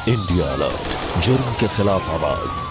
India alert, जुर्म के खिलाफ आवाज।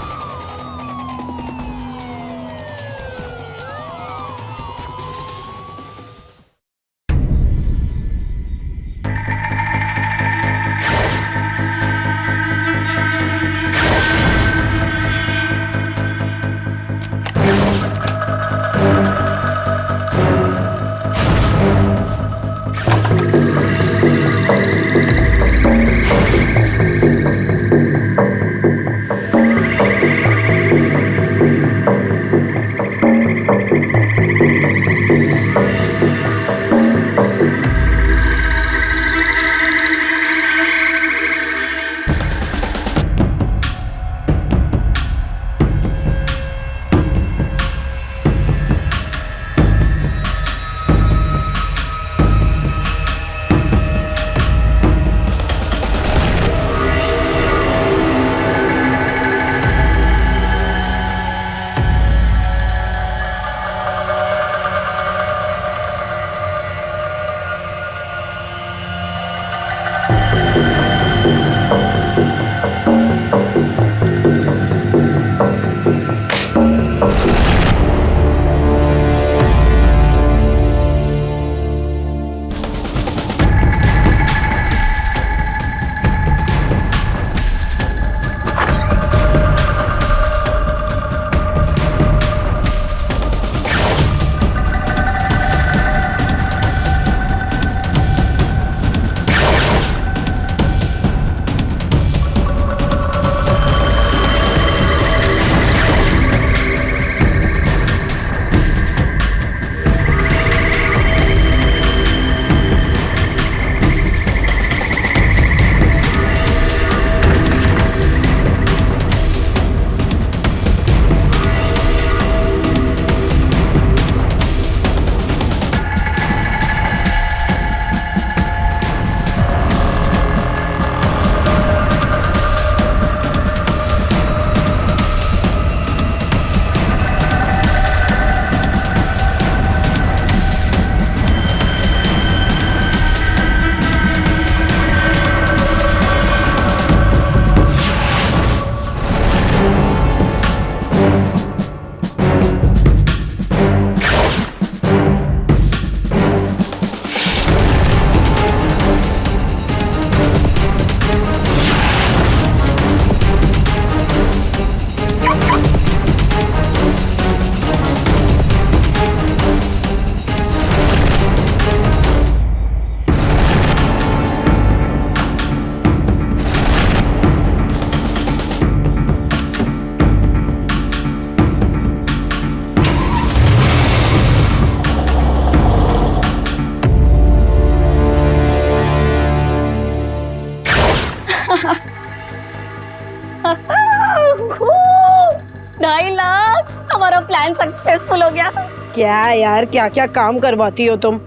$2.5 लाख, हमारा प्लान सक्सेसफुल हो गया। क्या यार, क्या क्या काम करवाती हो तुम।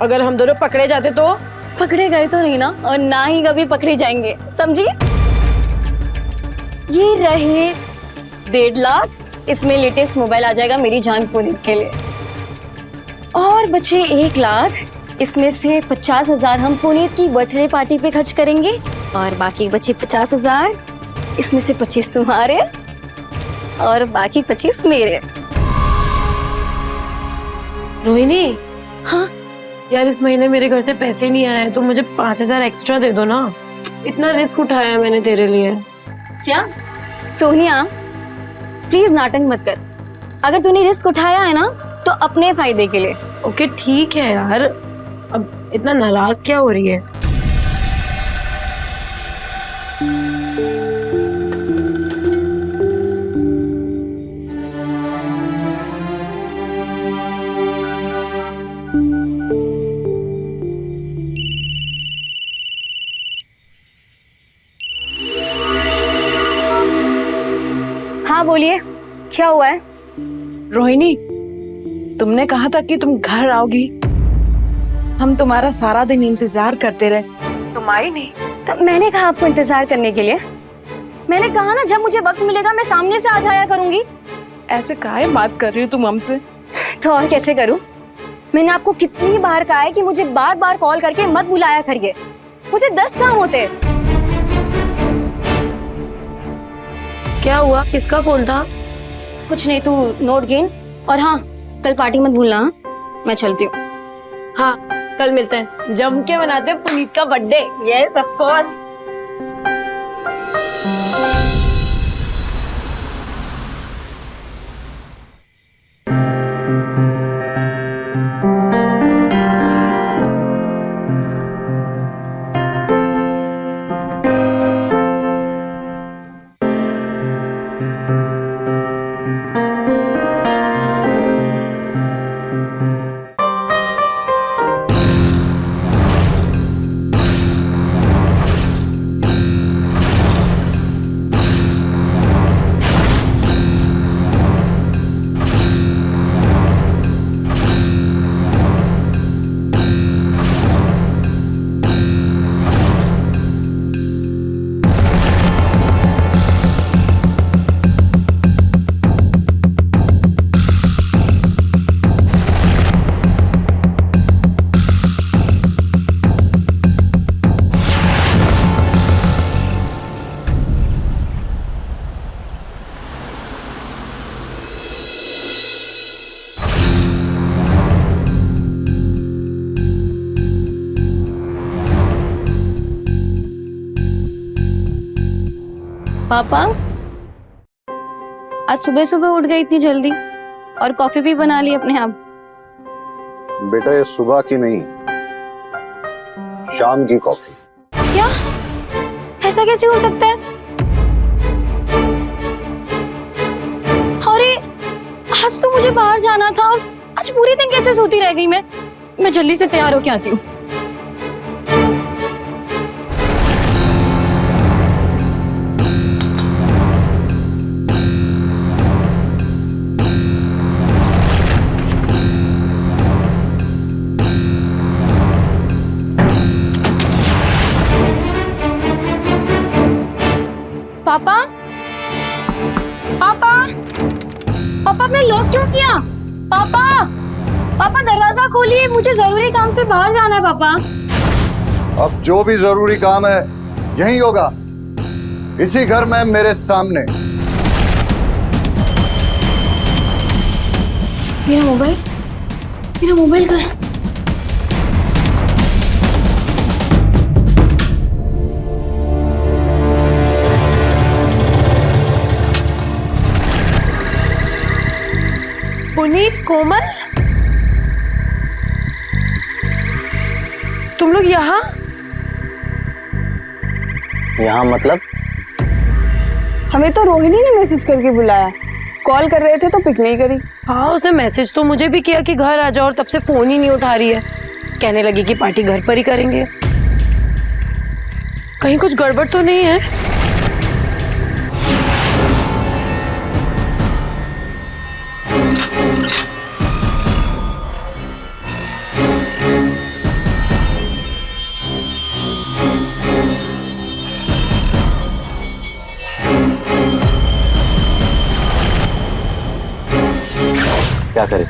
अगर हम दोनों पकड़े जाते तो? पकड़े गए तो नहीं ना, और ना ही कभी पकड़े जाएंगे, समझी। ये रहे 1.5 लाख, इसमें लेटेस्ट मोबाइल आ जाएगा मेरी जान पुनीत के लिए। और बचे 1 लाख, इसमें से 50,000 हम पुनीत की बर्थडे पार्टी पे खर्च करेंगे, और बाकी बचे 50,000, इसमें से 25 तुम्हारे और बाकी 25 मेरे। रोहिणी, हाँ यार इस महीने मेरे घर से पैसे नहीं आए, तो मुझे 5,000 एक्स्ट्रा दे दो ना। इतना रिस्क उठाया मैंने तेरे लिए। क्या सोनिया, प्लीज नाटक मत कर। अगर तूने रिस्क उठाया है ना, तो अपने फायदे के लिए। ओके ठीक है यार, अब इतना नाराज क्या हो रही है? हाँ बोलिए, क्या हुआ है? रोहिणी, तुमने कहा था कि तुम घर आओगी। हम तुम्हारा सारा दिन इंतजार करते रहे, तुम आई नहीं। तो मैंने कहा आपको इंतजार करने के लिए। मैंने कहा ना, जब मुझे वक्त मिलेगा मैं सामने से आ जाया करूंगी। ऐसे काहे बात कर रही हो तुम हमसे? तो और कैसे करूं? मैंने आपको कितनी बार कहा है कि मुझे बार बार कॉल करके मत बुलाया करिए। मुझे 10 काम होते। क्या हुआ? किसका फोन था? कुछ नहीं, तू नोट गिन। और हाँ, कल पार्टी मत भूलना। हाँ? मैं चलती हूँ। हाँ, कल मिलते हैं, जम के मनाते हैं पुनीत का बर्थडे। Yes of course. पापा, आज सुबह सुबह उठ गई इतनी जल्दी और कॉफी भी बना ली अपने आप। बेटा ये सुबह की नहीं, शाम की कॉफी। क्या? ऐसा कैसे हो सकता है? अरे आज तो मुझे बाहर जाना था। आज पूरे दिन कैसे सोती रह गई मैं जल्दी से तैयार होके आती हूँ। पापा, पापा, पापा आपने लॉक क्यों किया? पापा, पापा दरवाजा खोलिए, मुझे जरूरी काम से बाहर जाना है पापा। अब जो भी जरूरी काम है यही होगा, इसी घर में मेरे सामने। मेरा मोबाइल कहाँ है? पुनीत, कोमल, तुम लोग यहाँ? यहाँ मतलब? हमें तो रोहिणी ने मैसेज करके बुलाया, कॉल कर रहे थे तो पिक नहीं करी। हाँ, उसने मैसेज तो मुझे भी किया कि घर आ जाओ और तब से फोन ही नहीं उठा रही है। कहने लगी कि पार्टी घर पर ही करेंगे। कहीं कुछ गड़बड़ तो नहीं है? क्या करें,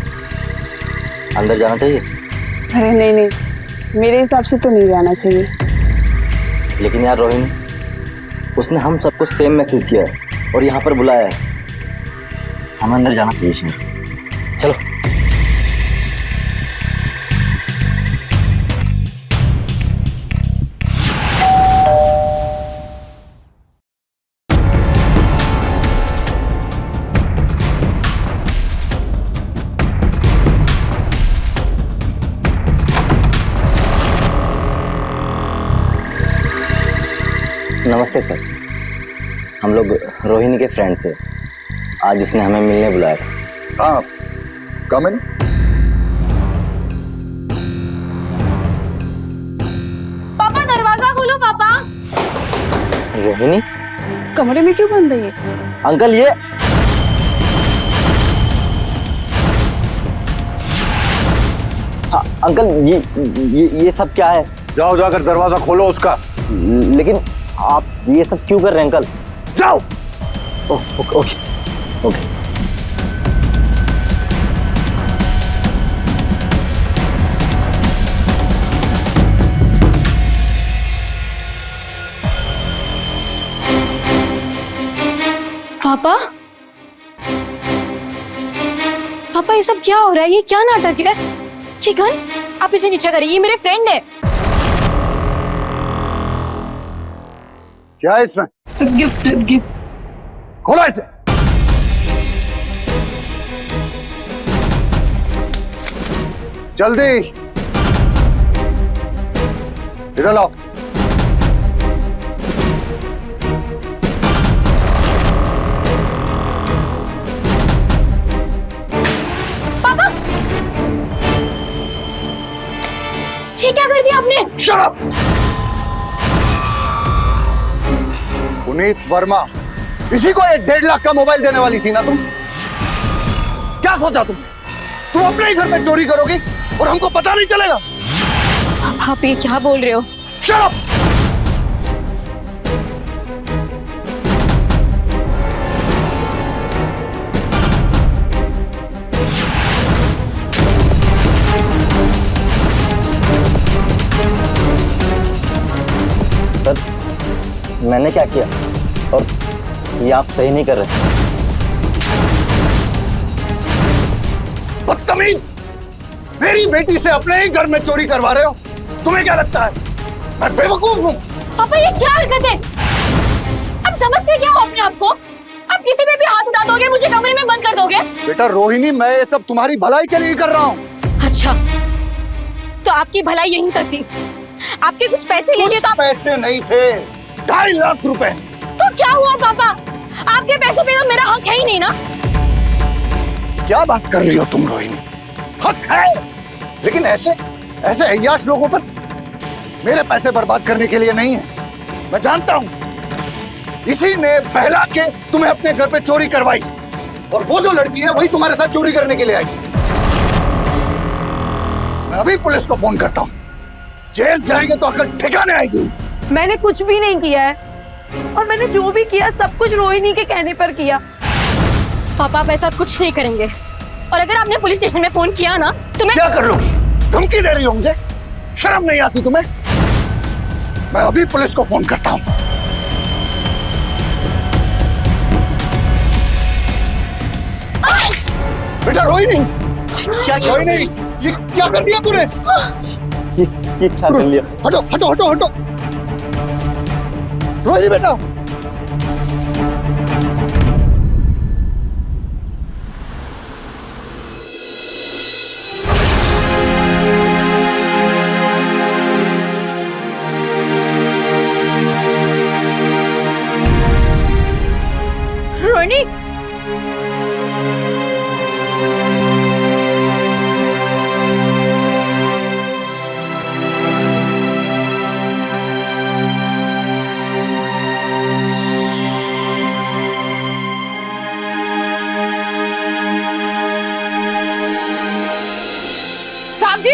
अंदर जाना चाहिए? अरे नहीं नहीं, मेरे हिसाब से तो नहीं जाना चाहिए। लेकिन यार रोहिणी, उसने हम सबको सेम मैसेज किया है और यहाँ पर बुलाया है। हमें अंदर जाना चाहिए शिव। चलो। नमस्ते सर, हम लोग रोहिणी के फ्रेंड्स हैं। आज उसने हमें मिलने बुलाया था। हाँ, कम इन। पापा दरवाजा खोलो पापा। रोहिणी, कमरे में क्यों बंद है ये? अंकल ये हाँ, अंकल ये सब क्या है? जाओ जाकर दरवाजा खोलो उसका। लेकिन आप ये सब क्यों कर रहे हैं अंकल? जाओ। Okay okay okay. पापा पापा ये सब क्या हो रहा है? ये क्या नाटक है? ये गन आप इसे नीचे करिए, ये मेरे फ्रेंड है। क्या है इसमें? Gift gift. खोलो इसे। जल्दी इधर लाओ। पापा ये क्या कर दिया आपने? Shut up! पुनीत वर्मा, इसी को ये 1.5 लाख का मोबाइल देने वाली थी ना तुम? क्या सोचा तुम अपने ही घर में चोरी करोगी और हमको पता नहीं चलेगा? आप ये क्या बोल रहे हो? Shut up! सर, मैंने क्या किया? और ये आप सही नहीं कर रहे। बदतमीज! मेरी बेटी से अपने ही घर में चोरी करवा रहे हो? तुम्हें क्या लगता है मैं बेवकूफ हूँ? पापा ये क्या हरकत है? आप समझते क्या हो अपने आप को? आप किसी पे भी हाथ उठा दोगे, मुझे कमरे में बंद कर दोगे? बेटा रोहिणी, मैं ये सब तुम्हारी भलाई के लिए कर रहा हूँ। अच्छा, तो आपकी भलाई यहीं तक थी? आपके कुछ पैसे ले लिए तो आप... पैसे नहीं थे, 2.5 लाख रुपए। तो क्या हुआ पापा? आपके पैसों पे तो मेरा हक है ही नहीं ना। क्या बात कर रही हो तुम रोहिणी? हक है, लेकिन ऐसे अय्याश लोगों पर मेरे पैसे बर्बाद करने के लिए नहीं है। मैं जानता हूं इसी ने बहला के तुम्हें अपने घर पे चोरी करवाई, और वो जो लड़की है वही तुम्हारे साथ चोरी करने के लिए आई। मैं अभी पुलिस को फोन करता हूं, जेल जाएंगे तो अकल ठिकाने आएगी। मैंने कुछ भी नहीं किया है, और मैंने जो भी किया सब कुछ रोहिणी के कहने पर किया। पापा आप ऐसा कुछ नहीं करेंगे, और अगर आपने पुलिस स्टेशन में फोन किया ना तो मैं... क्या कर लोगी? धमकी दे रही हो मुझे? शर्म नहीं आती तुम्हें? मैं अभी पुलिस को फोन करता हूं। बेटा रोहिणी, क्या रोहिणी, ये क्या कर दिया तूने? ये क्या कर लिया? हटो हटो हटो हटो। रोहिणी बेटा, रोहिणी, साहब जी,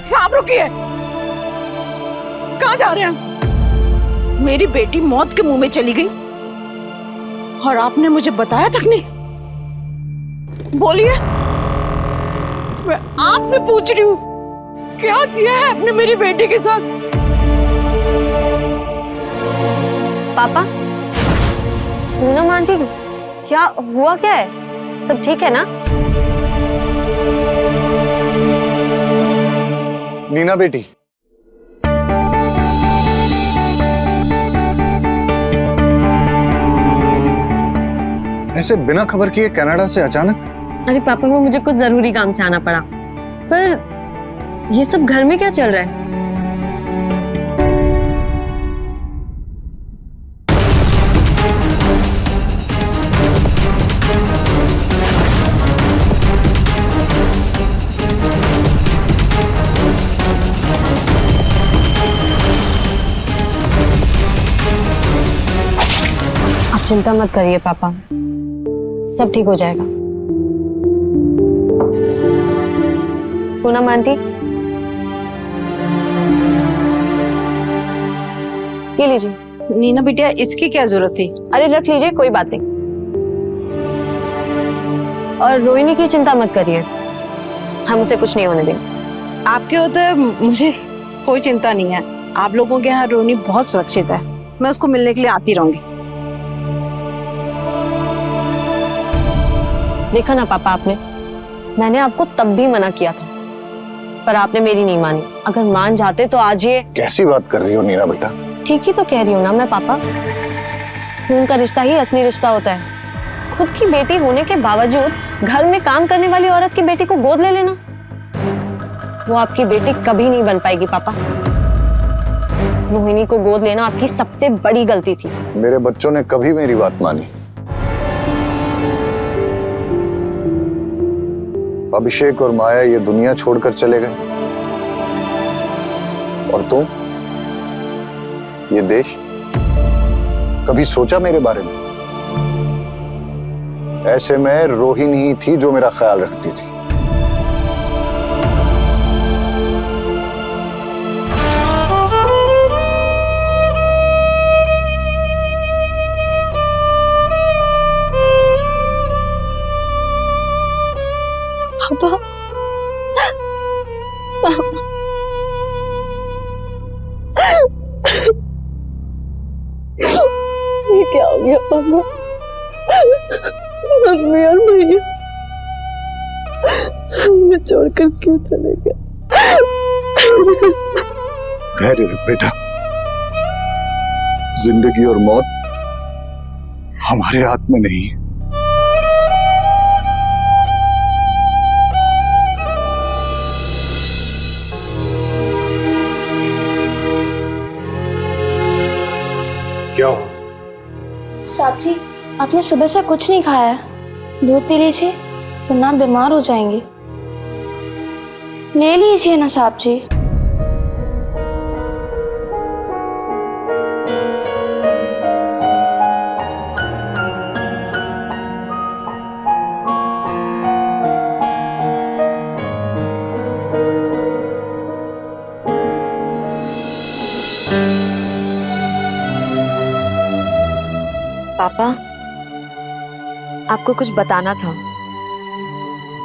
साहब रुकिए। कहाँ जा रहे हैं? मेरी बेटी मौत के मुंह में चली गई और आपने मुझे बताया तक नहीं। बोलिए, मैं आपसे पूछ रही हूँ, क्या किया है आपने मेरी बेटी के साथ? पापा, पूनम आंटी, क्या हुआ? क्या है? सब ठीक है ना? नीना बेटी, ऐसे बिना खबर किए कनाडा से अचानक? अरे पापा, वो मुझे कुछ जरूरी काम से आना पड़ा। पर ये सब घर में क्या चल रहा है? आप चिंता मत करिए पापा, सब ठीक हो जाएगा। पूनम आंटी, ये लीजिए। नीना बिटिया, इसकी क्या जरूरत थी? अरे रख लीजिए, कोई बात नहीं। और रोहिणी की चिंता मत करिए, हम उसे कुछ नहीं होने देंगे। आपके होते मुझे कोई चिंता नहीं है। आप लोगों के यहाँ रोहिणी बहुत सुरक्षित है। मैं उसको मिलने के लिए आती रहूंगी। देखा ना पापा आपने, मैंने आपको तब भी मना किया था, पर आपने मेरी नहीं मानी। अगर मान जाते तो आज ये। कैसी बात कर रही हो नीना बेटा? ठीक ही तो कह रही हूँ ना मैं पापा, खून का रिश्ता ही असली रिश्ता होता है। खुद की बेटी होने के बावजूद घर में काम करने वाली औरत की बेटी को गोद ले लेना, वो आपकी बेटी कभी नहीं बन पाएगी पापा। रोहिणी को गोद लेना आपकी सबसे बड़ी गलती थी। मेरे बच्चों ने कभी मेरी बात मानी। अभिषेक और माया ये दुनिया छोड़कर चले गए, और तुम, ये देश, कभी सोचा मेरे बारे में? ऐसे में रोहिणी ही थी जो मेरा ख्याल रखती थी। पापा, ये क्या हो गया पापा? मम्मी और भैया हमें छोड़कर क्यों चले गए? धैर्य रख बेटा, जिंदगी और मौत हमारे हाथ में नहीं है। क्या हो? साहब जी, आपने सुबह से कुछ नहीं खाया है, दूध पी लीजिए वरना बीमार हो जाएंगे। ले लीजिए ना साहब जी। पापा, आपको कुछ बताना था।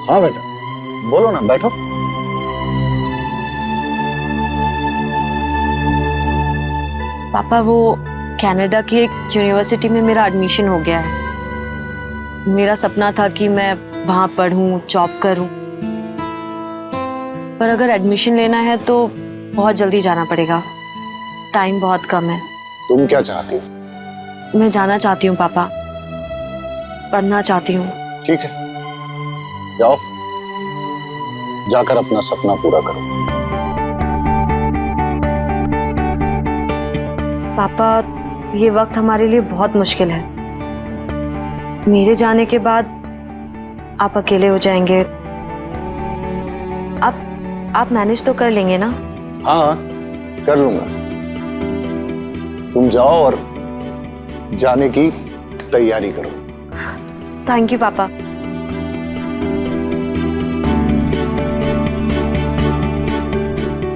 हाँ बेटा, बोलो ना, बैठो। पापा, वो कनाडा की एक यूनिवर्सिटी में मेरा एडमिशन हो गया है। मेरा सपना था कि मैं वहां पढूं, जॉब करूं, पर अगर एडमिशन लेना है तो बहुत जल्दी जाना पड़ेगा, टाइम बहुत कम है। तुम क्या चाहती हो? मैं जाना चाहती हूँ पापा, पढ़ना चाहती हूँ। ठीक है, जाओ, जाकर अपना सपना पूरा करो। पापा, ये वक्त हमारे लिए बहुत मुश्किल है। मेरे जाने के बाद आप अकेले हो जाएंगे। आप मैनेज तो कर लेंगे ना? हाँ, कर लूंगा। तुम जाओ और जाने की तैयारी करो। थैंक यू पापा।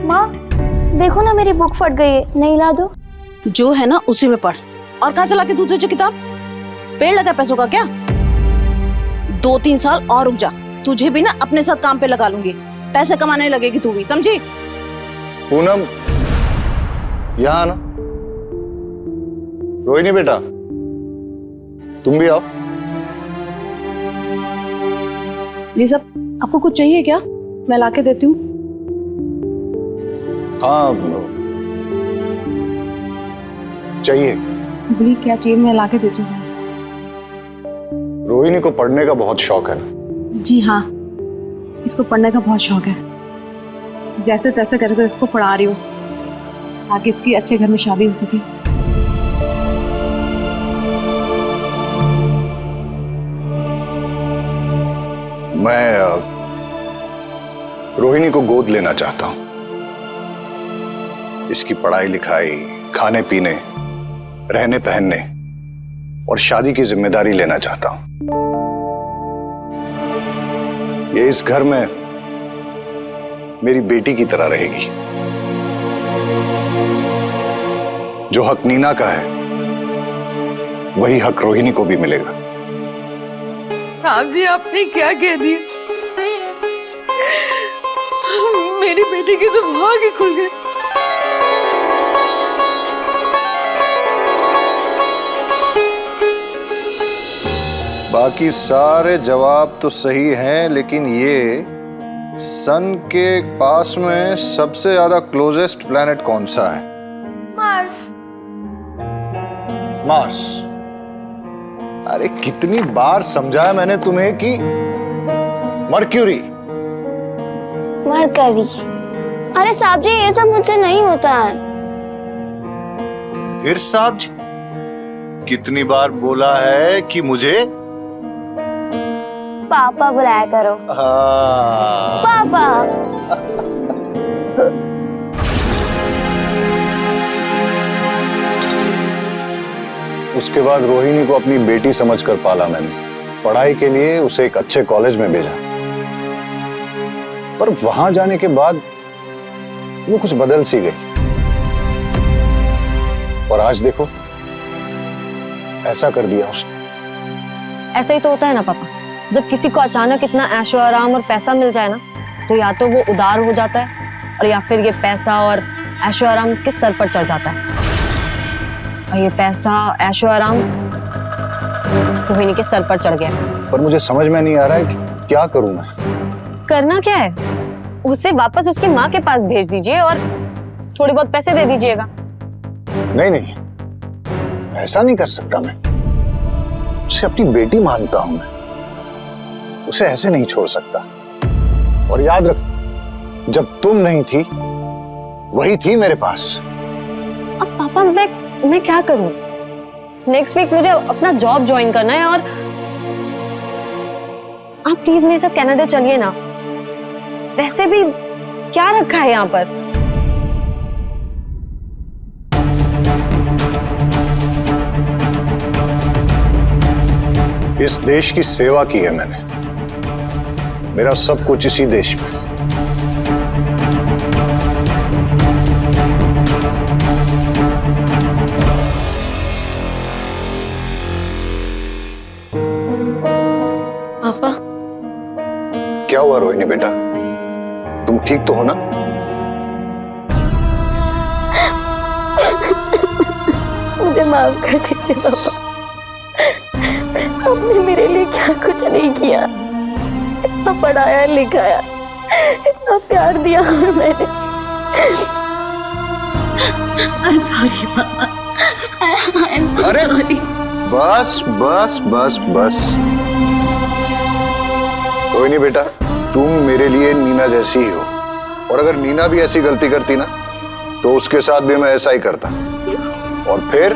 माँ, देखो ना मेरी बुक फट गई है, नहीं ला दो? जो है ना उसी में पढ़। और कहाँ से लाके दूध से किताब? पेड़ लगा पैसों का क्या? 2-3 साल और रुक जा, तुझे भी ना अपने साथ काम पे लगा लूंगी, पैसे कमाने लगेगी तू भी, समझी? पूनम, यहाँ ना। रोहिणी बेटा, तुम भी आओ। जी सब, आपको कुछ चाहिए क्या? मैं लाके देती हूँ। हाँ, चाहिए। बोली क्या चाहिए, मैं लाके देती हूँ। रोहिणी को पढ़ने का बहुत शौक है ना? जी हाँ, इसको पढ़ने का बहुत शौक है। जैसे तैसे करके इसको पढ़ा रही हूँ ताकि इसकी अच्छे घर में शादी हो सके। मैं रोहिणी को गोद लेना चाहता हूं। इसकी पढ़ाई लिखाई, खाने पीने, रहने पहनने और शादी की जिम्मेदारी लेना चाहता हूं। ये इस घर में मेरी बेटी की तरह रहेगी। जो हक नीना का है वही हक रोहिणी को भी मिलेगा। साहब जी, आपने क्या कह दिया? मेरी बेटी की तो भाग ही खुल गए। बात बाकी सारे जवाब तो सही हैं, लेकिन ये सन के पास में सबसे ज्यादा क्लोजेस्ट प्लैनेट कौन सा है? मार्स। मार्स। अरे कितनी बार समझाया मैंने तुम्हें कि मर्क्यूरी। मरकरी। अरे साहब जी, ये सब मुझसे नहीं होता है। फिर साहब जी, कितनी बार बोला है कि मुझे पापा बुलाया करो। हाँ। पापा। उसके बाद रोहिणी को अपनी बेटी समझकर पाला मैंने। पढ़ाई के लिए उसे एक अच्छे कॉलेज में भेजा, पर वहां जाने के बाद वो कुछ बदल सी गई। और आज देखो, ऐसा कर दिया उसने। ऐसा ही तो होता है ना पापा, जब किसी को अचानक इतना ऐशो आराम और पैसा मिल जाए ना, तो या तो वो उदार हो जाता है और या फिर ये पैसा और ऐशो आराम उसके सर पर चढ़ जाता है। और ये पैसा ऐशो आराम रोहिणी के सर पर चढ़ गया। पर मुझे समझ में नहीं आ रहा है कि क्या करूं मैं। करना क्या है, उसे वापस उसकी माँ के पास भेज दीजिए और थोड़े बहुत पैसे दे दीजिएगा। नहीं नहीं, ऐसा नहीं कर सकता मैं। उसे अपनी बेटी मानता हूं मैं, उसे ऐसे नहीं छोड़ सकता। और याद रख, जब तुम नहीं थी वही थी मेरे पास। अब पापा मैं क्या करूं? नेक्स्ट वीक मुझे अपना जॉब ज्वाइन करना है और आप प्लीज मेरे साथ कनाडा चलिए ना। वैसे भी क्या रखा है यहाँ पर? इस देश की सेवा की है मैंने। मेरा सब कुछ इसी देश में। पापा, क्या हुआ रोहिणी बेटा, तुम ठीक तो हो ना? मुझे माफ कर दीजिए पापा। आपने मेरे लिए क्या कुछ नहीं किया। इतना पढ़ाया लिखाया, इतना प्यार दिया मैंने। I'm sorry पापा। I'm so अरे sorry। बस बस बस बस रोहिणी बेटा, तुम मेरे लिए नीना जैसी ही हो। और अगर नीना भी ऐसी गलती करती ना, तो उसके साथ भी मैं ऐसा ही करता और फिर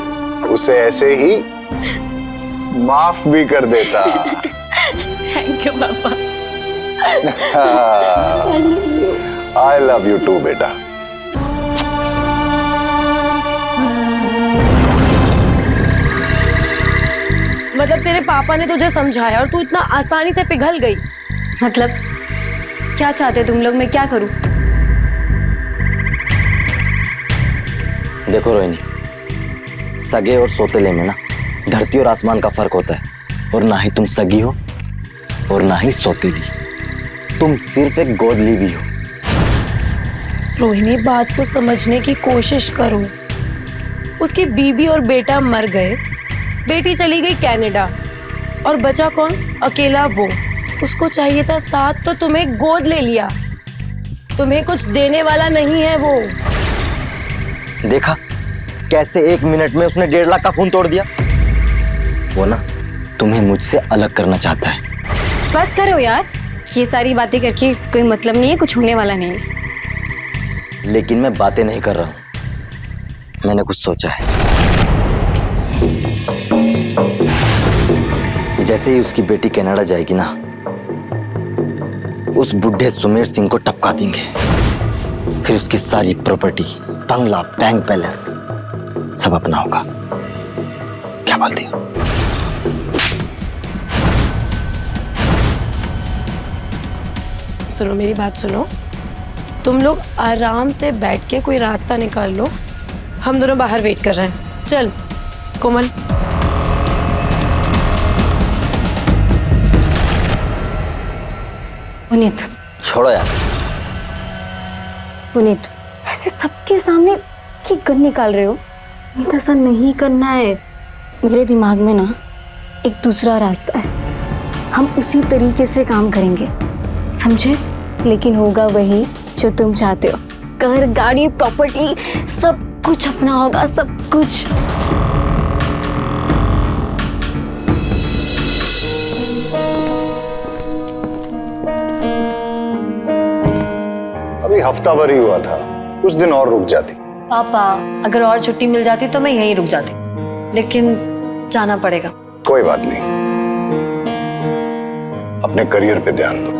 उसे ऐसे ही माफ भी कर देता। थैंक यू पापा। आई लव यू टू बेटा। मतलब तेरे पापा ने तुझे समझाया और तू इतना आसानी से पिघल गई? मतलब क्या चाहते तुम लोग, मैं क्या करूं? देखो रोहिणी, सगे और सोतेले में ना धरती और आसमान का फर्क होता है। और ना ही तुम सगी हो और ना ही सोतेली, तुम सिर्फ एक गोदली भी हो। रोहिणी, बात को समझने की कोशिश करो। उसकी बीवी और बेटा मर गए, बेटी चली गई कनाडा, और बचा कौन? अकेला वो। उसको चाहिए था साथ, तो तुम्हें गोद ले लिया। तुम्हें कुछ देने वाला नहीं है वो। देखा कैसे 1 मिनट में उसने 1.5 लाख का खून तोड़ दिया। वो ना तुम्हें मुझसे अलग करना चाहता है। बस करो यार, ये सारी बातें करके कोई मतलब नहीं है, कुछ होने वाला नहीं है। लेकिन मैं बातें नहीं कर रहा हूं, मैंने कुछ सोचा है। जैसे ही उसकी बेटी कनाडा जाएगी ना, उस बुढ़े सुमेर सिंह को टपका देंगे। फिर उसकी सारी प्रॉपर्टी, बंगला, बैंक बैलेंस सब अपना होगा। क्या बोलती हो? सुनो, मेरी बात सुनो। तुम लोग आराम से बैठ के कोई रास्ता निकाल लो। हम दोनों बाहर वेट कर रहे हैं। चल कोमल। पुनीत, छोड़ो यार। पुनीत, ऐसे सबके सामने की गन निकाल रहे हो? ऐसा नहीं करना है। मेरे दिमाग में ना एक दूसरा रास्ता है। हम उसी तरीके से काम करेंगे, समझे? लेकिन होगा वही जो तुम चाहते हो। घर, गाड़ी, प्रॉपर्टी, सब कुछ अपना होगा, सब कुछ। अभी हफ्ता भर ही हुआ था, कुछ दिन और रुक जाती। पापा, अगर और छुट्टी मिल जाती तो मैं यहीं रुक जाती, लेकिन जाना पड़ेगा। कोई बात नहीं, अपने करियर पे ध्यान दो।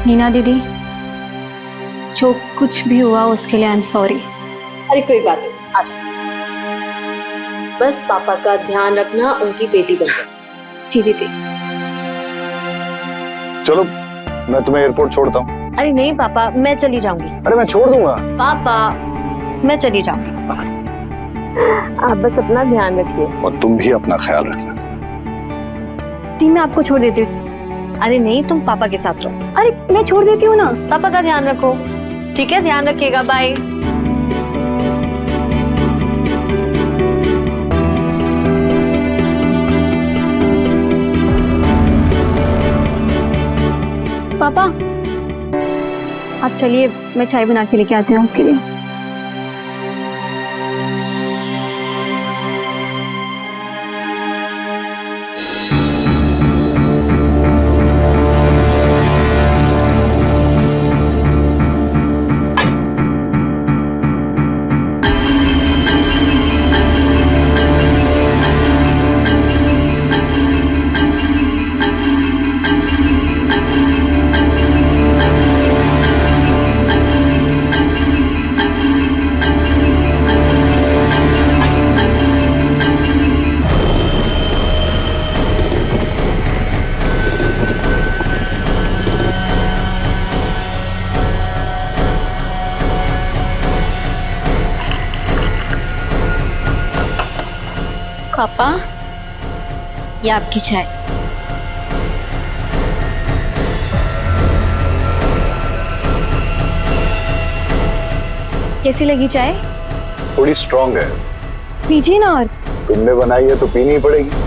नीना दीदी, जो कुछ भी हुआ उसके लिए आई एम सॉरी। अरे कोई बात नहीं, आ जाओ। बस पापा का ध्यान रखना, उनकी बेटी बनकर। जी दीदी। चलो मैं तुम्हें एयरपोर्ट छोड़ता हूँ। अरे नहीं पापा, मैं चली जाऊंगी। अरे मैं छोड़ दूंगा। पापा, मैं चली जाऊंगी। आप बस अपना ध्यान रखिए। और तुम भी अपना ख्याल रखना। दी, मैं आपको छोड़ देती हूँ। अरे नहीं, तुम पापा के साथ रहो। अरे मैं छोड़ देती हूँ ना। पापा का ध्यान रखो, ठीक है? ध्यान रखिएगा, बाय। पापा, आप चलिए, मैं चाय बना के लेके आती हूँ आपके लिए। पापा, ये आपकी चाय। कैसी लगी चाय? थोड़ी स्ट्रांग है। पीजिए ना। और तुमने बनाई है तो पीनी ही पड़ेगी।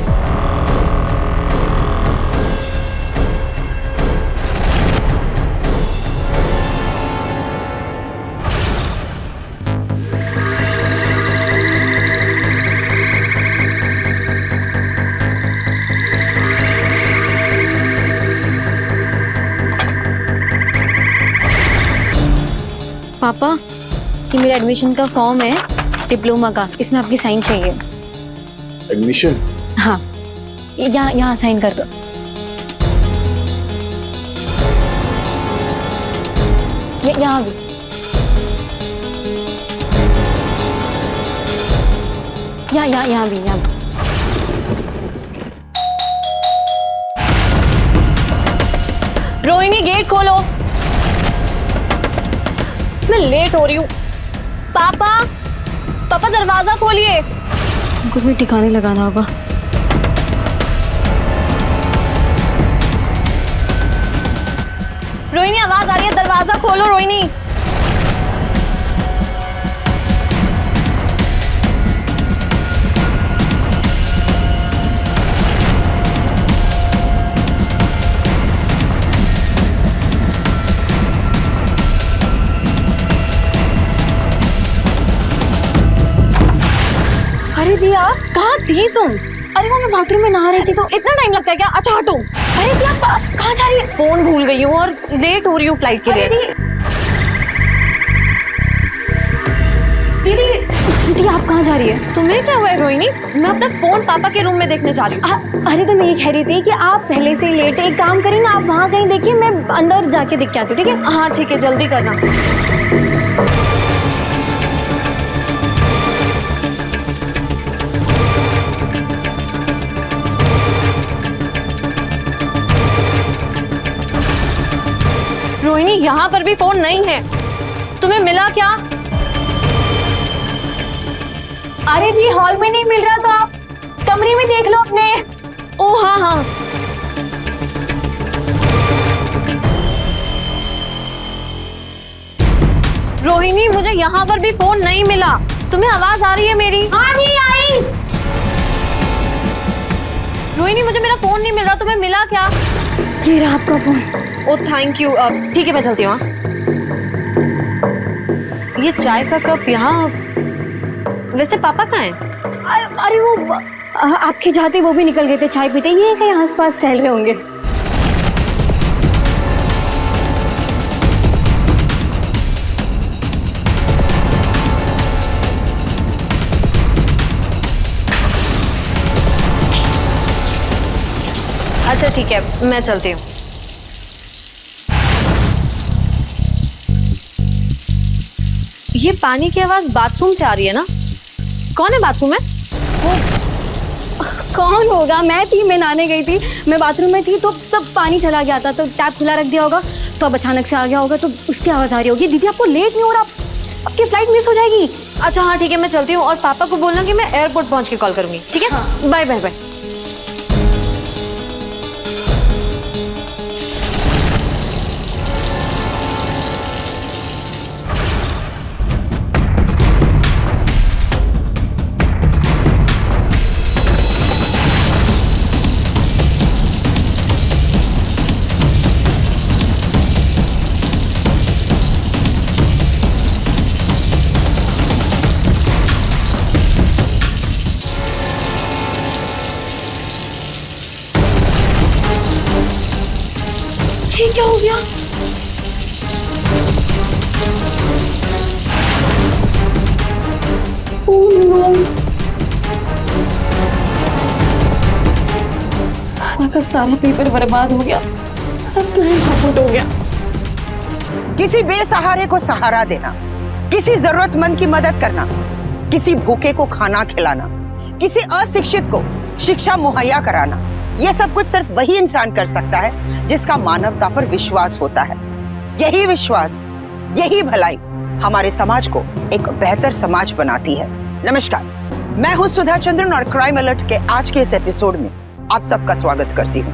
पापा, ये मेरा एडमिशन का फॉर्म है, डिप्लोमा का। इसमें आपकी साइन चाहिए। एडमिशन? हाँ, यहाँ साइन कर दो। यहाँ भी। यहाँ भी। रोहिणी, गेट खोलो, मैं लेट हो रही हूँ। पापा दरवाजा खोलिए। उनको कोई ठिकाने लगाना होगा। रोहिणी, आवाज आ रही है, दरवाजा खोलो रोहिणी। अरे दिया, कहाँ थी तुम? अरे वो मैं बाथरूम में नहा रही थी तो। इतना टाइम लगता है क्या? अच्छा हटो। अरे दिया, कहाँ जा रही है? फोन भूल गई हूँ और लेट हो रही हूँ फ्लाइट के लिए। दीदी, आप कहाँ जा रही है? तुम्हें क्या हुआ है रोहिणी? मैं अपना फोन पापा के रूम में देखने जा रही हूँ। अरे तो मैं ये कह रही थी कि आप पहले से लेट है, एक काम करिए ना, आप वहाँ कहीं देखिए, मैं अंदर जाके देख के आती हूँ, ठीक है? हाँ ठीक है, जल्दी करना। रोहिणी, यहाँ पर भी फोन नहीं है। तुम्हें मिला क्या? अरे दी, हॉल में नहीं मिल रहा तो आप कमरे में देख लो अपने। ओ हाँ। रोहिणी, मुझे यहाँ पर भी फोन नहीं मिला। तुम्हें आवाज आ रही है मेरी? हाँ जी, आई। रोहिणी, मुझे मेरा फोन नहीं मिल रहा, तुम्हें मिला क्या? ये रहा आपका फोन। O thank you. ठीक है, मैं चलती हूँ। ये चाय का कप यहाँ। वैसे पापा कहाँ हैं? अरे वो आपके जाते वो भी निकल गए थे चाय पीते, ये कहीं आसपास टहल रहे होंगे। अच्छा ठीक है, मैं चलती हूँ। ये पानी की आवाज बाथरूम से आ रही है ना? कौन है बाथरूम में? कौन होगा? मैं थी, मैं नहाने गई थी, मैं बाथरूम में थी तो तब पानी चला गया था, तो टैप खुला रख दिया होगा, तो अब अचानक से आ गया होगा, तो उसकी आवाज आ रही होगी। दीदी आपको लेट नहीं हो रहा? आपकी फ्लाइट मिस हो जाएगी। अच्छा हाँ ठीक है, मैं चलती हूँ। और पापा को बोलना कि मैं एयरपोर्ट पहुंच के कॉल करूंगी, ठीक है? Bye bye bye. ये क्या हो गया? ओह नो, सारा का सारा पेपर बर्बाद हो गया, सारा प्लान चौपट हो गया। किसी बेसहारे को सहारा देना, किसी जरूरतमंद की मदद करना, किसी भूखे को खाना खिलाना, किसी अशिक्षित को शिक्षा मुहैया कराना, यह सब कुछ सिर्फ वही इंसान कर सकता है जिसका मानवता पर विश्वास होता है। यही विश्वास, यही भलाई हमारे समाज को एक बेहतर समाज बनाती है। नमस्कार, मैं हूं सुधा चंद्रन और क्राइम अलर्ट के आज के इस एपिसोड में आप सबका स्वागत करती हूं।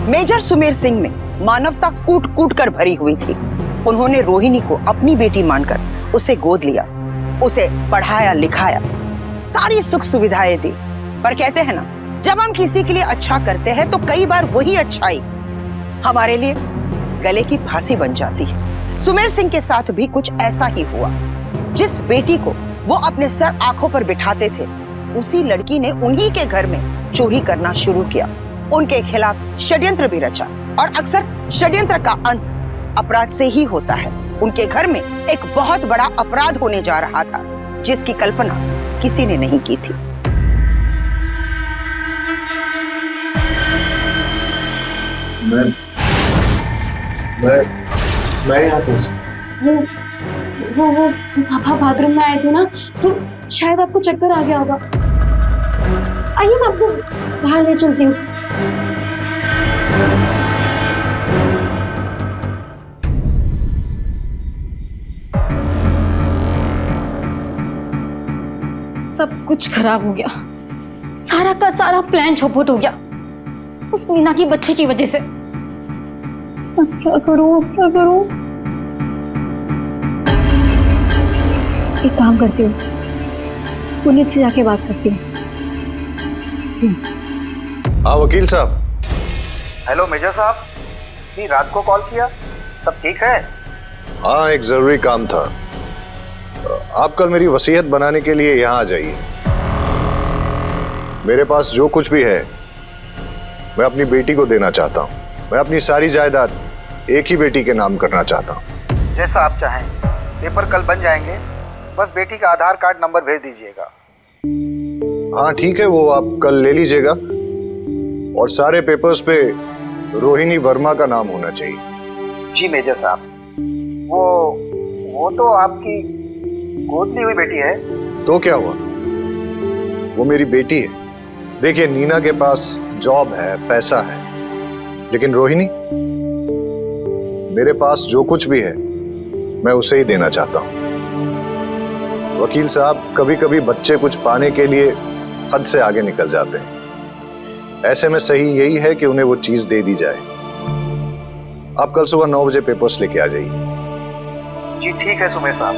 मेजर सुमेर सिंह में मानवता कूट कूट कर भरी हुई थी। उन्होंने रोहिणी को अपनी बेटी मानकर उसे गोद लिया, उसे पढ़ाया लिखाया, सारी सुख सुविधाएं दी। पर कहते हैं ना, जब हम किसी के लिए अच्छा करते हैं तो कई बार वही अच्छाई हमारे लिए गले की फांसी बन जाती है। सुमेर सिंह के साथ भी कुछ ऐसा ही हुआ। जिस बेटी को वो अपने सर आंखों पर बिठाते थे, उसी लड़की ने उन्हीं के घर में चोरी करना शुरू किया। उनके खिलाफ षड्यंत्र भी रचा, और अक्सर षड्यंत्र का अंत अपराध से ही होता है। उनके घर में एक बहुत बड़ा अपराध होने जा रहा था, जिसकी कल्पना किसी ने नहीं की थी। मैं यहाँ पे वो पापा बाथरूम में आए थे ना, तो शायद आपको चक्कर आ गया होगा। आइए मैं आपको बाहर ले चलती हूँ। सब कुछ खराब हो गया, सारा का सारा प्लान चौपट हो गया उस नीना की बच्ची की वजह से। अब क्या करूं, क्या करूं? एक काम करती हूँ, पुनीत से जाके बात करती हूँ। हाँ वकील साहब। हेलो मेजर साहब, जी रात को कॉल किया, सब ठीक है? हाँ, एक जरूरी काम था। आप कल मेरी वसीयत बनाने के लिए यहाँ आ जाइए। मेरे पास जो कुछ भी है मैं अपनी बेटी को देना चाहता हूँ। मैं अपनी सारी जायदाद एक ही बेटी के नाम करना चाहता हूँ। जैसा आप चाहें, पेपर कल बन जाएंगे, बस बेटी का आधार कार्ड नंबर भेज दीजिएगा। हाँ ठीक है, वो आप कल ले लीजिएगा, और सारे पेपर्स पे रोहिणी वर्मा का नाम होना चाहिए। जी मेजर साहब, वो तो आपकी गोद ली हुई बेटी है। तो क्या हुआ, वो मेरी बेटी है। देखिए, नीना के पास जॉब है, पैसा है, लेकिन रोहिणी, मेरे पास जो कुछ भी है मैं उसे ही देना चाहता हूं। वकील साहब, कभी कभी बच्चे कुछ पाने के लिए हद से आगे निकल जाते हैं। ऐसे में सही यही है कि उन्हें वो चीज दे दी जाए। आप कल सुबह 9 बजे पेपर्स लेके आ जाइए। जी ठीक है सुमेर साहब।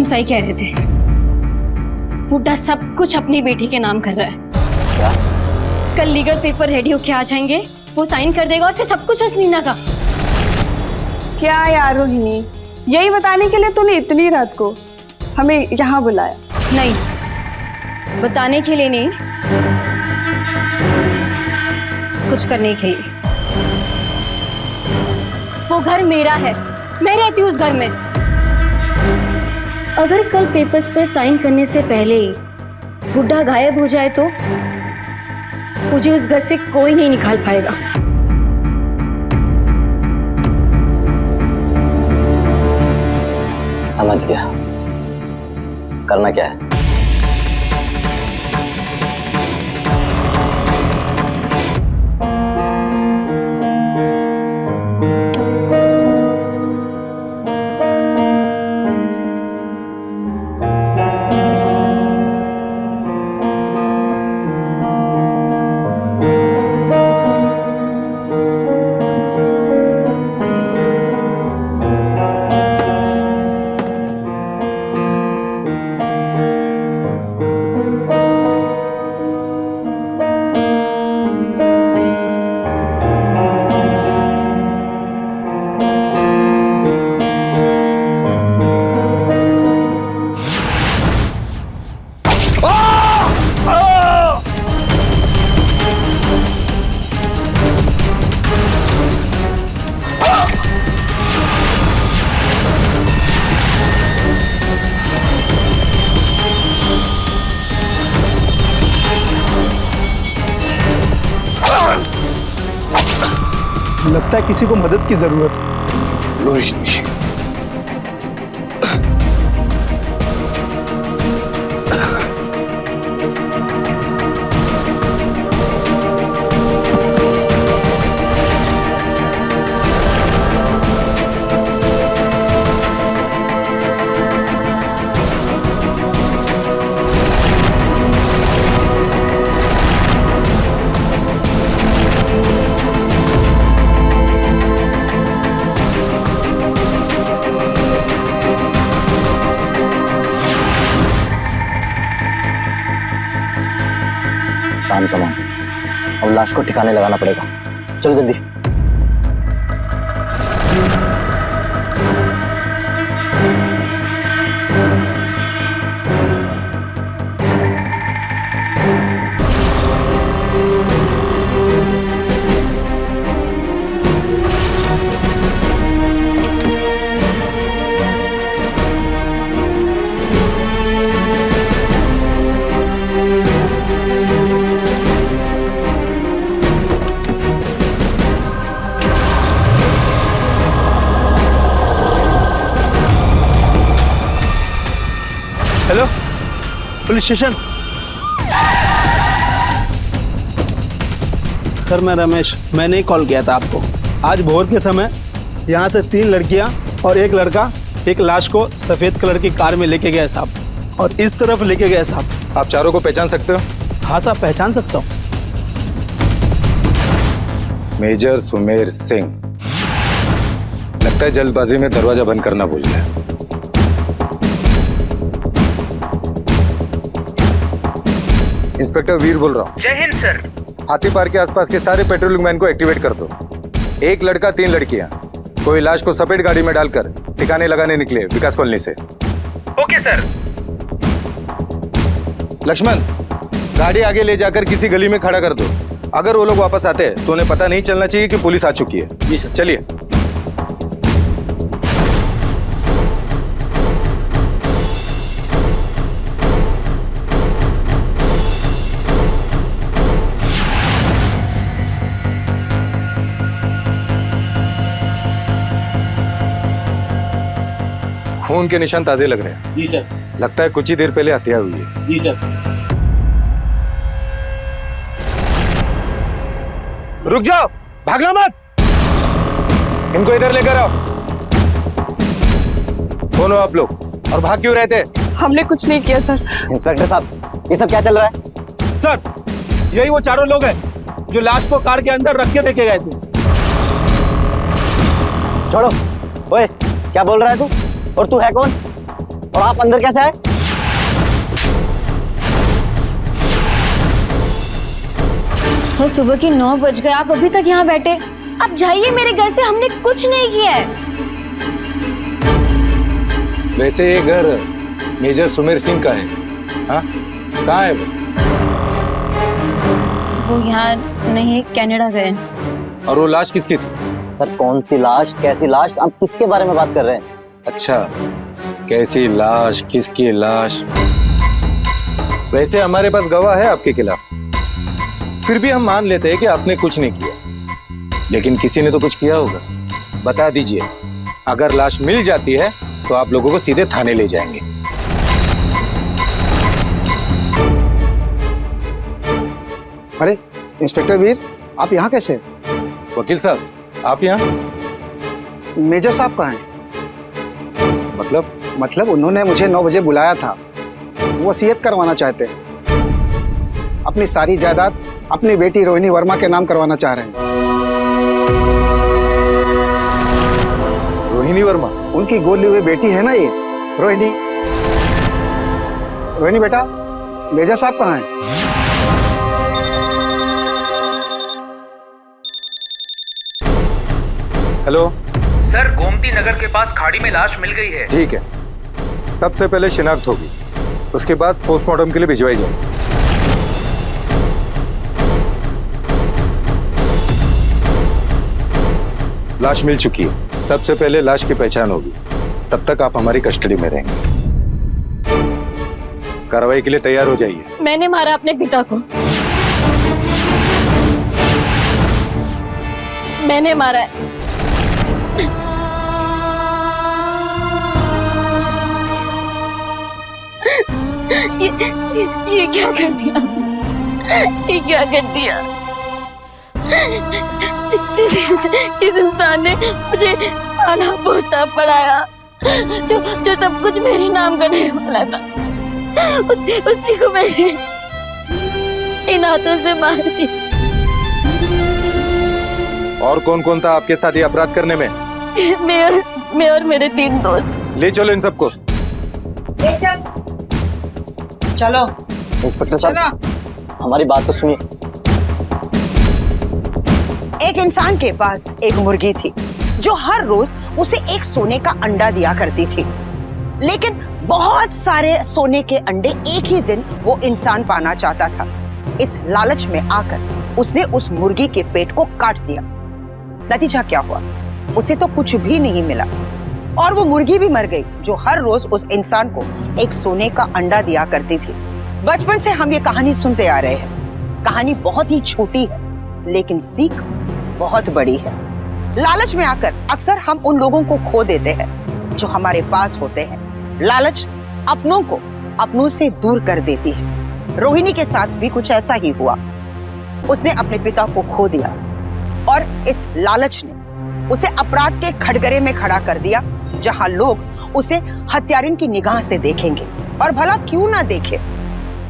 सही कह रहे थे, बुड्ढा सब कुछ अपनी बेटी के नाम कर रहा है। क्या? कल लीगल पेपर रेडी होके आ जाएंगे, वो साइन कर देगा और फिर सब कुछ उस नीना का। क्या यार रोहिणी, यही बताने के लिए तूने इतनी रात को हमें यहाँ बुलाया? नहीं, बताने के लिए नहीं, कुछ करने के लिए। वो घर मेरा है, मैं रहती हूँ उस घर में। अगर कल पेपर्स पर साइन करने से पहले ही बुड्ढा गायब हो जाए तो मुझे उस घर से कोई नहीं निकाल पाएगा। समझ गया, करना क्या है? लगता है किसी को मदद की जरूरत है। रोहिणी, काम तमाम, अब लाश को ठिकाने लगाना पड़ेगा। चलो जल्दी। Hello, police station. सर मैं रमेश, मैंने ही कॉल किया था आपको। आज भोर के समय यहाँ से 3 लड़कियाँ और 1 लड़का एक लाश को सफेद कलर की कार में लेके गए साहब, और इस तरफ लेके गए साहब। आप चारों को पहचान सकते हो? हाँ साहब, पहचान सकता हूँ। मेजर सुमेर सिंह, लगता है जल्दबाजी में दरवाजा बंद करना भूल गया। इंस्पेक्टर वीर बोल रहा हूँ। जय हिंद सर। हाथी पार्क के आसपास के सारे पेट्रोलिंग मैन को एक्टिवेट कर दो। 1 लड़का 3 लड़कियां, कोई लाश को सफेद गाड़ी में डालकर ठिकाने लगाने निकले विकास कॉलोनी से। Okay sir. लक्ष्मण, गाड़ी आगे ले जाकर किसी गली में खड़ा कर दो। अगर वो लोग वापस आते हैं तो उन्हें पता नहीं चलना चाहिए कि पुलिस आ चुकी है। जी सर। चलिए। खून के निशान ताजे लग रहे हैं। जी सर। लगता है कुछ ही देर पहले हत्या हुई है। जी सर। रुक जाओ, भागना मत। इनको इधर लेकर आओ। कौन हो आप लोग और भाग क्यों रहे थे? हमने कुछ नहीं किया सर। इंस्पेक्टर साहब, ये सब क्या चल रहा है? सर, यही वो चारों लोग हैं जो लाश को कार के अंदर रख के लेके गए थे। छोड़ो। ओए, क्या बोल रहा है तू? और तू है कौन? और आप अंदर कैसे आए? सर सुबह के 9 बज गए, आप अभी तक यहाँ बैठे। आप जाइए मेरे घर से, हमने कुछ नहीं किया है। वैसे ये घर मेजर सुमेर सिंह का है। हाँ, कहाँ है वो यहाँ नहीं, कनाडा गए। और वो लाश किसकी थी? सर कौन सी लाश, कैसी लाश, आप किसके बारे में बात कर रहे हैं? अच्छा, कैसी लाश, किसकी लाश? वैसे हमारे पास गवाह है आपके खिलाफ, फिर भी हम मान लेते हैं कि आपने कुछ नहीं किया, लेकिन किसी ने तो कुछ किया होगा। बता दीजिए, अगर लाश मिल जाती है तो आप लोगों को सीधे थाने ले जाएंगे। अरे इंस्पेक्टर वीर, आप यहाँ कैसे? वकील साहब, आप यहाँ? मेजर साहब कहाँ हैं? मतलब उन्होंने मुझे 9 बजे बुलाया था, वसीयत करवाना चाहते हैं। अपनी सारी जायदाद अपनी बेटी रोहिणी वर्मा के नाम करवाना चाह रहे हैं। रोहिणी वर्मा? उनकी गोली हुई बेटी है ना ये रोहिणी। रोहिणी बेटा, मेजर साहब कहाँ हैं? हेलो सर, गोमती नगर के पास खाड़ी में लाश मिल गई है। ठीक है, सबसे पहले शिनाख्त होगी, उसके बाद पोस्टमार्टम के लिए भिजवाई जाएगी। लाश मिल चुकी है, सबसे पहले लाश की पहचान होगी, तब तक आप हमारी कस्टडी में रहेंगे। कार्रवाई के लिए तैयार हो जाइए। मैंने मारा अपने पिता को, मैंने मारा है। ये क्या कर दिया, ये क्या कर दिया? जिस इंसान ने मुझे पाला पोसा पढ़ाया, जो सब कुछ मेरे नाम करने वाला था, उसी को मैंने इन हाथों से मार दिया। और कौन कौन था आपके साथ ये अपराध करने में? मैं और मेरे 3 दोस्त। ले चलो इन सबको। चलो इंस्पेक्टर साहब, हमारी बात तो सुनिए। एक इंसान के पास एक मुर्गी थी जो हर रोज उसे एक सोने का अंडा दिया करती थी, लेकिन बहुत सारे सोने के अंडे एक ही दिन वो इंसान पाना चाहता था। इस लालच में आकर उसने उस मुर्गी के पेट को काट दिया। नतीजा क्या हुआ? उसे तो कुछ भी नहीं मिला और वो मुर्गी भी मर गई जो हर रोज उस इंसान को एक सोने का अंडा दिया करती थी। बचपन से हम ये कहानी सुनते आ रहे हैं। कहानी बहुत ही छोटी है, लेकिन सीख बहुत बड़ी है। लालच में आकर अक्सर हम उन लोगों को खो देते हैं जो हमारे पास होते हैं। लालच अपनों को अपनों से दूर कर देती है। रोहिणी के साथ भी कुछ ऐसा ही हुआ। उसने अपने पिता को खो दिया और इस लालच ने उसे अपराध के खटगरे में खड़ा कर दिया, जहां लोग उसे हत्यारिन की निगाह से देखेंगे। और भला क्यों ना देखे,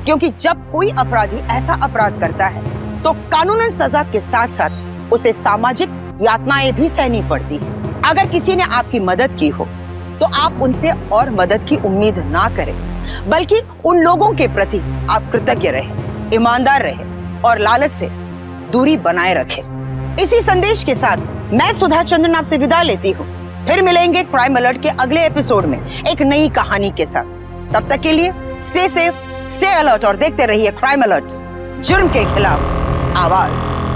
क्योंकि जब कोई अपराधी ऐसा अपराध करता है तो कानूनन सजा के साथ साथ उसे सामाजिक यातनाएं भी सहनी पड़ती है। अगर किसी ने आपकी मदद की हो तो आप उनसे और मदद की उम्मीद ना करें, बल्कि उन लोगों के प्रति आप कृतज्ञ रहें, ईमानदार रहें और लालच से दूरी बनाए रखें। इसी संदेश के साथ मैं सुधा चंद्रन आपसे विदा लेती हूँ। फिर मिलेंगे क्राइम अलर्ट के अगले एपिसोड में एक नई कहानी के साथ। तब तक के लिए स्टे सेफ, स्टे अलर्ट और देखते रहिए क्राइम अलर्ट, जुर्म के खिलाफ आवाज।